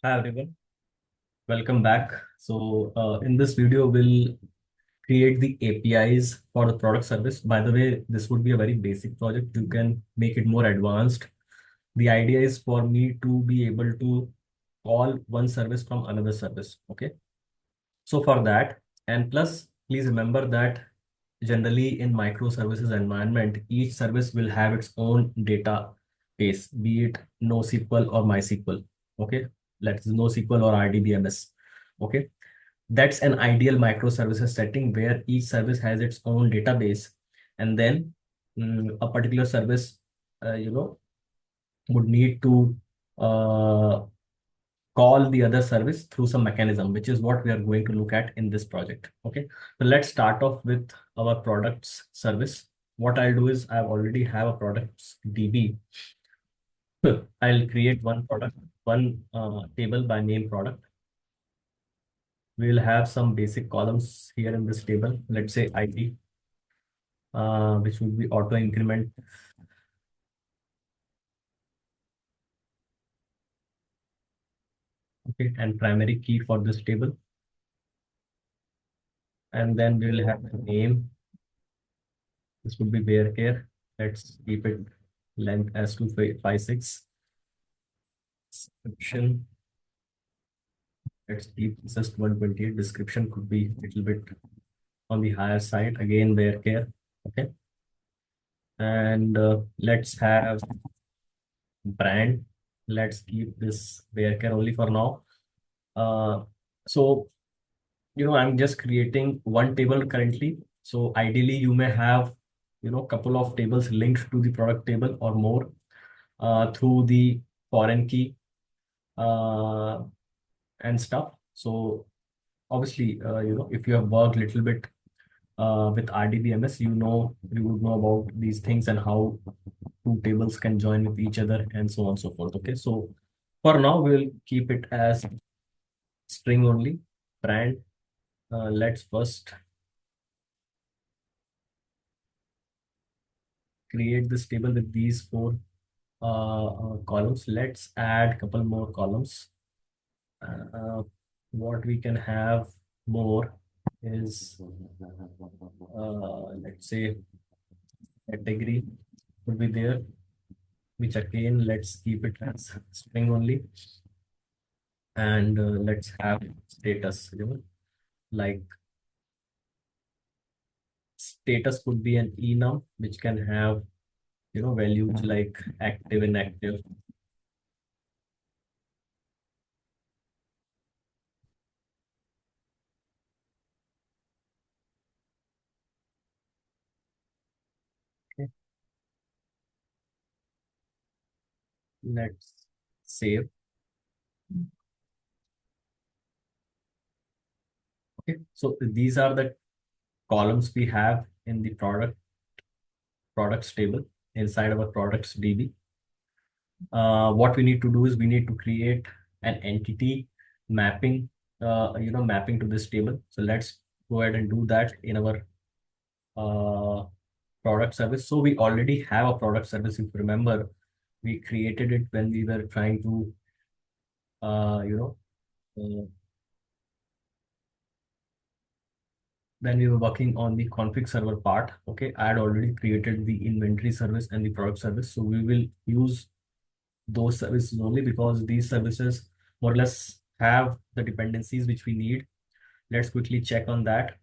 Hi everyone, welcome back. In this video, we'll create the APIs for the product service. By the way, this would be a very basic project. You can make it more advanced. The idea is for me to be able to call one service from another service. Okay. So for that, and plus, please remember that generally in microservices environment, each service will have its own database, be it NoSQL or MySQL. Okay, let's NoSQL or RDBMS. Okay, that's an ideal microservices setting where each service has its own database, and then a particular service, would need to uh, call the other service through some mechanism, which is what we are going to look at in this project. Okay, so let's start off with our products service. What I'll do is I already have a products DB. I'll create one product, one table by name product. We'll have some basic columns here in this table. Let's say ID, which will be auto increment. Okay, and primary key for this table. And then we'll have the name. This would be bear care. Let's keep it length as 256. Description. Let's keep just 128. Description could be a little bit on the higher side. Again, bear care. Okay. And let's have brand. Let's keep this bear care only for now. Uh, so, I'm just creating one table currently. So ideally, you may have, couple of tables linked to the product table or more through the foreign key uh, and stuff. So obviously, if you have worked a little bit with RDBMS, you would know about these things and how two tables can join with each other and so on and so forth. Okay, so for now, we'll keep it as string only, brand. Let's first create this table with these four columns. Let's add a couple more columns. What we can have more is, let's say, category would be there, which again, let's keep it as string only. And let's have status, like status could be an enum, which can have, values like active, inactive. Okay. Let's save. Okay, so these are the columns we have in the products table inside our products DB. What we need to do is we need to create an entity mapping, mapping to this table. So let's go ahead and do that in our uh, product service. So we already have a product service. If you remember, we created it when we were trying to, uh, you know, uh, when we were working on the config server part. Okay, I had already created the inventory service and the product service. So we will use those services only because these services more or less have the dependencies which we need. Let's quickly check on that.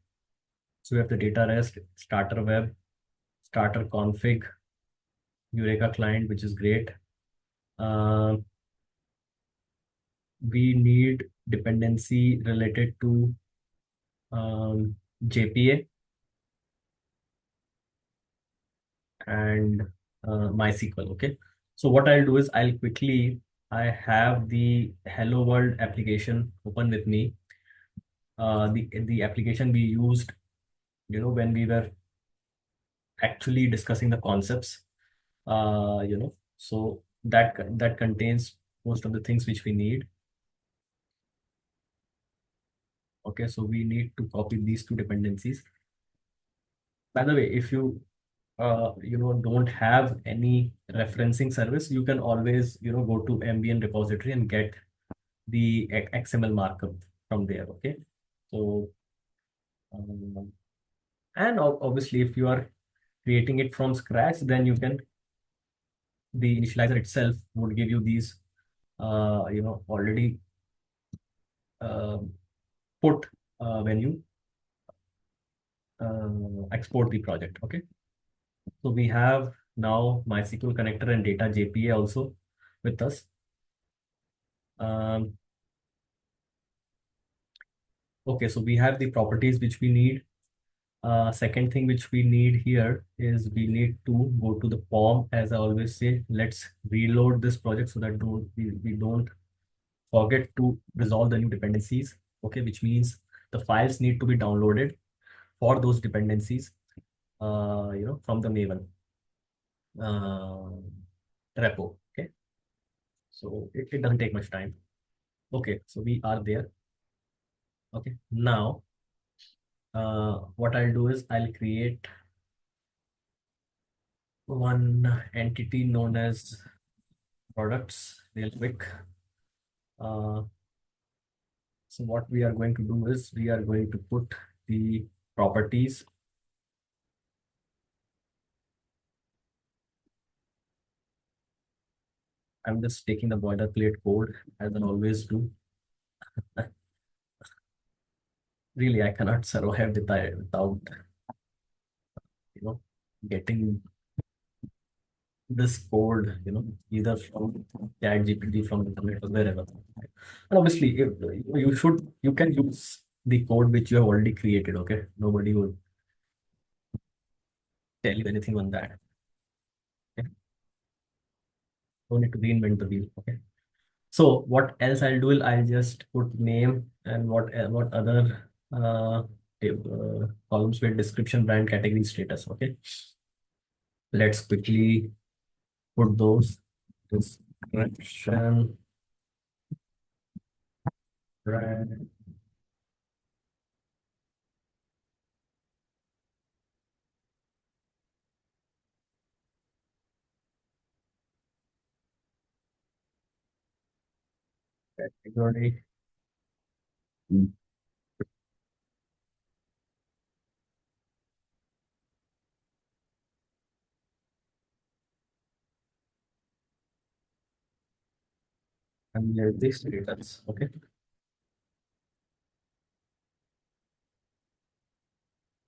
So we have the data rest, starter web, starter config, Eureka client, which is great. Uh, we need dependency related to JPA and MySQL. Okay. So what I'll do is I have the Hello World application open with me. The application we used, when we were actually discussing the concepts, so that contains most of the things which we need. Okay, so we need to copy these two dependencies. By the way, if you don't have any referencing service, you can always go to ambient repository and get the XML markup from there. Okay. So, um, and obviously, if you are creating it from scratch, then you can, the initializer itself would give you these, already uh, put when you export the project. Okay. So we have now MySQL connector and data JPA also with us. Um, okay, so we have the properties which we need. Second thing which we need here is we need to go to the POM. As I always say, let's reload this project so that we don't forget to resolve the new dependencies. Okay, which means the files need to be downloaded for those dependencies, from the Maven uh, repo. Okay, so it doesn't take much time. Okay, so we are there. Okay, now what I'll do is I'll create one entity known as products real quick. Uh, so what we are going to do is we are going to put the properties. I'm just taking the boilerplate code as I always do. Really, I cannot survive without you know getting this code, either from ChatGPT, from the internet, or wherever. And obviously, if, you can use the code which you have already created. Okay, nobody will tell you anything on that. Okay? Don't need to reinvent the wheel. Okay. So what else I'll do is I'll just put name and what other columns with description, brand, category, status. Okay. Let's quickly put those. Description, brand, category. And there's the status. Okay.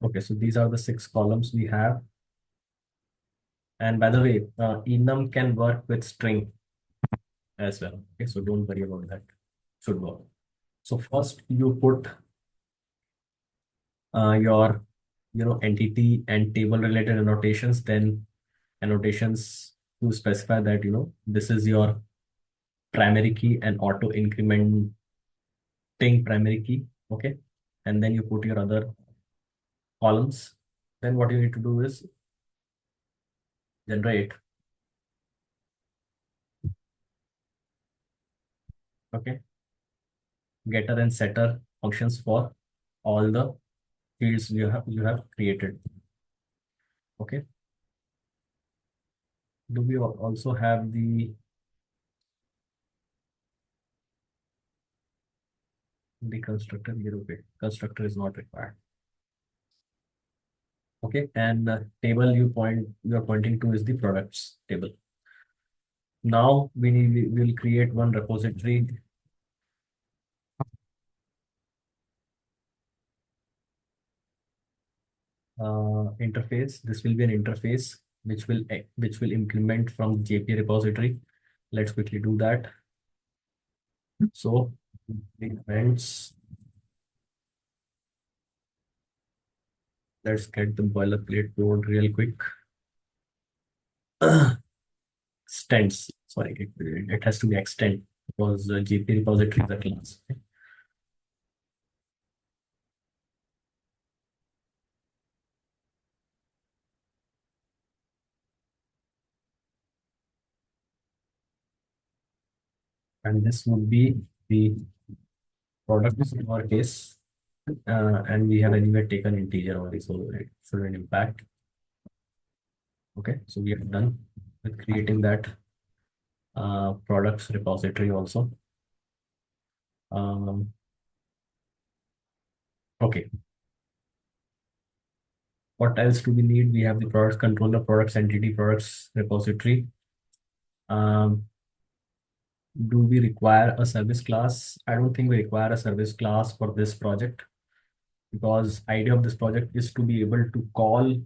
Okay. So these are the 6 columns we have. And by the way, enum can work with string as well. Okay. So don't worry about that. Should work. So first you put your entity and table related annotations, then annotations to specify that this is your primary key and auto incrementing primary key. Okay. And then you put your other columns. Then what you need to do is generate, okay, getter and setter functions for all the fields you have created. Okay. Do we also have the constructor here? Okay, constructor is not required. Okay, and table you're pointing to is the products table. Now we will create one repository interface. This will be an interface which will implement from JP repository. Let's quickly do that. So the events. Let's get the boilerplate code real quick. Extends. Sorry, it has to be extend because JP repository is a class. Okay? And this would be the product in our case. And we have anyway taken integer only, so it shouldn't impact. Okay, so we are done with creating that products repository also. Um, okay. What else do we need? We have the products controller, products entity, products repository. Um, do we require a service class? I don't think we require a service class for this project, because idea of this project is to be able to call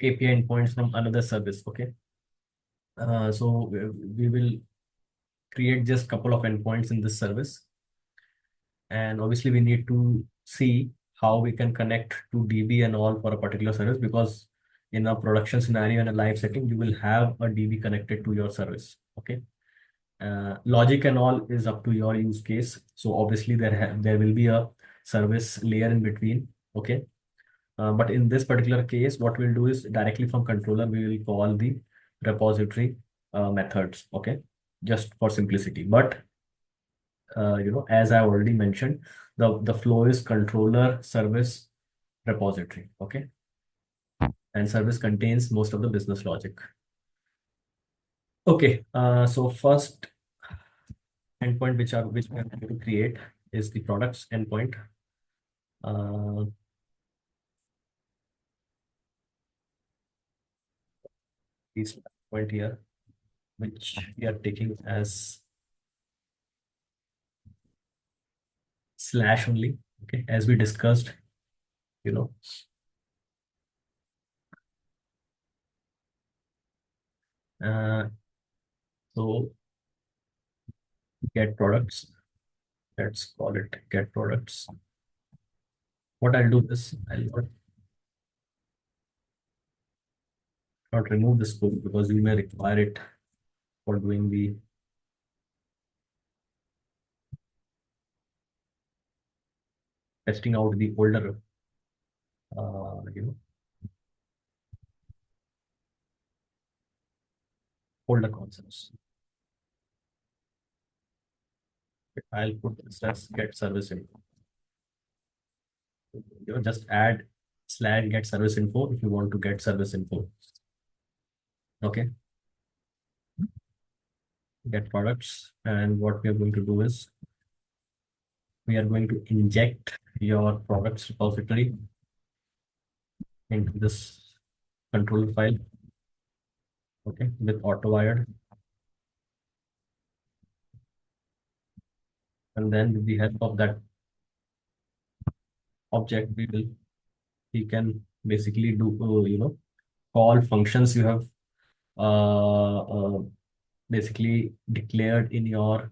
API endpoints from another service. Okay. So we will create just couple of endpoints in this service, and obviously we need to see how we can connect to DB and all for a particular service, because in a production scenario and a live setting, you will have a DB connected to your service. Okay. Logic and all is up to your use case. So obviously there will be a service layer in between. Okay. But in this particular case, what we'll do is directly from controller, we will call the repository methods. Okay. Just for simplicity. But as I already mentioned, the flow is controller service repository. Okay. And service contains most of the business logic. Okay. So first endpoint which we are going to create is the products endpoint. Uh, this point here, which we are taking as slash only. Okay. As we discussed, you know, uh, so get products. Let's call it get products. What I'll do is I'll not remove the scope, because you may require it for doing the testing out the uh, you know, older concepts. I'll put this as get service info. Just add slash get service info if you want to get service info. Okay. Get products. And what we are going to do is we are going to inject your products repository into this control file. Okay. With auto wired. And then with the help of that object, we can basically do, call functions you have basically declared in your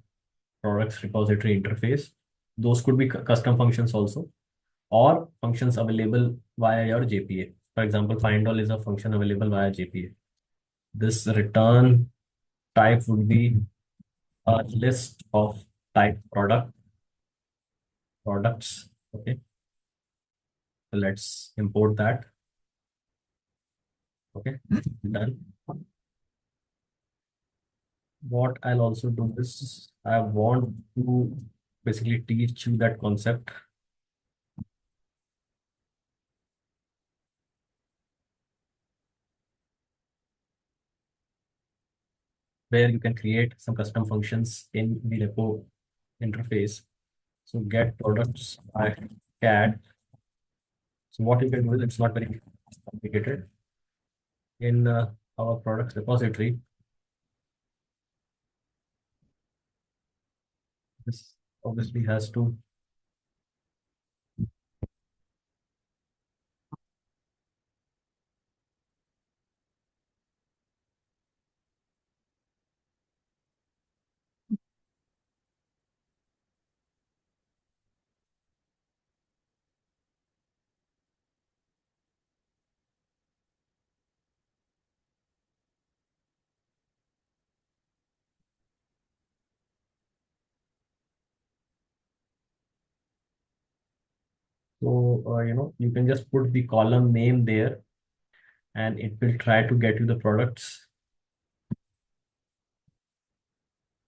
products repository interface. Those could be custom functions also, or functions available via your JPA. For example, find all is a function available via JPA. This return type would be a list of type products. Okay, so let's import that. Okay, done. What I'll also do is I want to basically teach you that concept where you can create some custom functions in the repo interface. So get products by cat. So what you can do is, it's not very complicated. In our products repository, this obviously has to so you can just put the column name there, and it will try to get you the products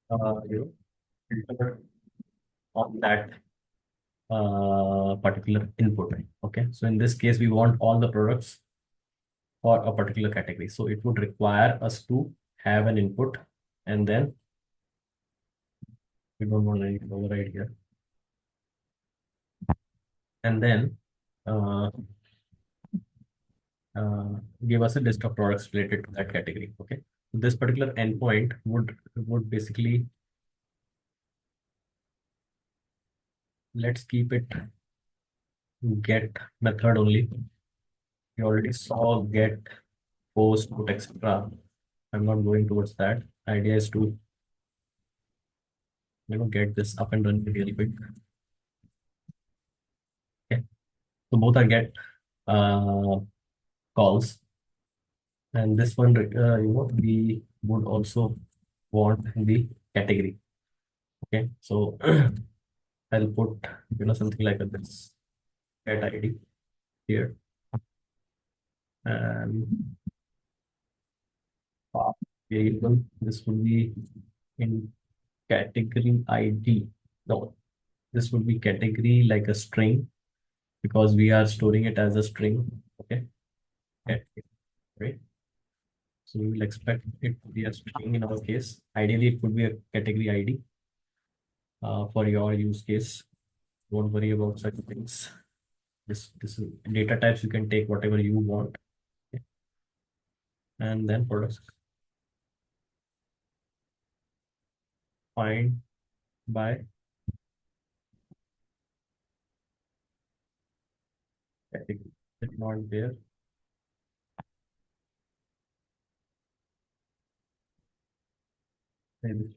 filtered on that particular input. Okay, so in this case, we want all the products for a particular category. So it would require us to have an input, and then We don't want any override here. And then uh, uh, give us a list of products related to that category. Okay. This particular endpoint would basically, let's keep it get method only. We already saw get, post, put, etc. I'm not going towards that. Idea is to get this up and running really quick. Okay. So both are get calls, and this one we would also want the category. Okay. So I'll put something like this get ID here, and path variable. This would be in category ID. No, this would be category like a string because we are storing it as a string. Okay. Category, right? So we will expect it to be a string in our case. Ideally, it could be a category ID for your use case. Don't worry about such things. This data types you can take whatever you want. Okay. And then products find by category. It's not there. Maybe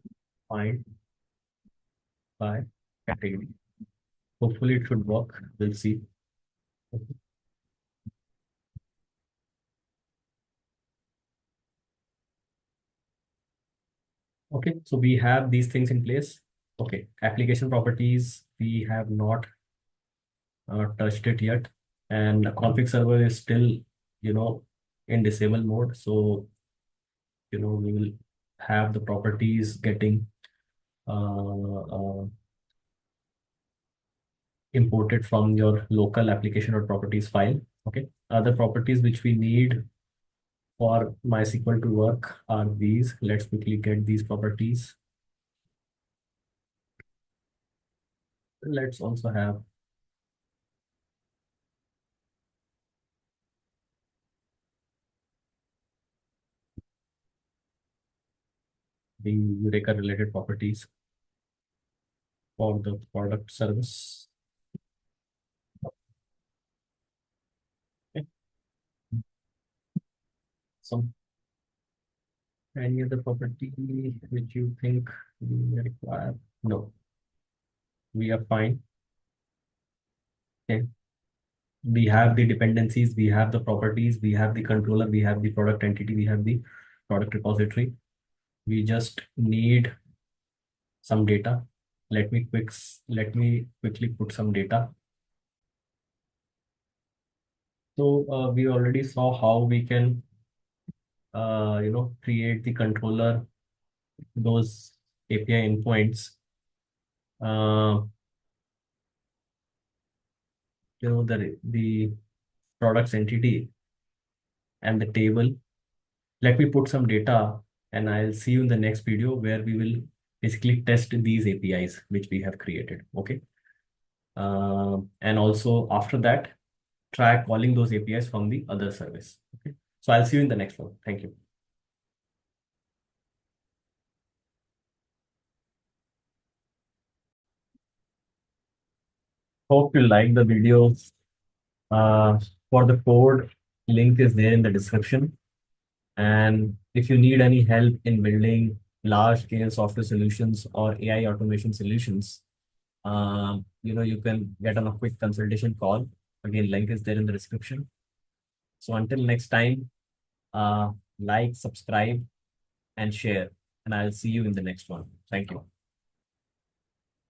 find by category. Hopefully it should work. We'll see. Okay, so we have these things in place. Okay, application properties, we have not touched it yet. And the config server is still, in disable mode. So, we will have the properties getting imported from your local application or properties file. Okay, other properties which we need for MySQL to work are these. Let's quickly get these properties. Let's also have the Eureka related properties for the product service. Okay. Some any other property which you think we require? No, we are fine. Okay. We have the dependencies, we have the properties, we have the controller, we have the product entity, we have the product repository. We just need some data. Let me quickly put some data. So we already saw how we can create the controller, those API endpoints, uh, the products entity and the table. Let me put some data and I'll see you in the next video where we will basically test these APIs which we have created. Okay. And also after that, try calling those APIs from the other service. Okay. So I'll see you in the next one. Thank you. Hope you like the video. Uh, for the code, link is there in the description. And if you need any help in building large scale software solutions or AI automation solutions, you can get on a quick consultation call. Again, link is there in the description. So until next time, uh, like, subscribe, and share. And I'll see you in the next one. Thank you.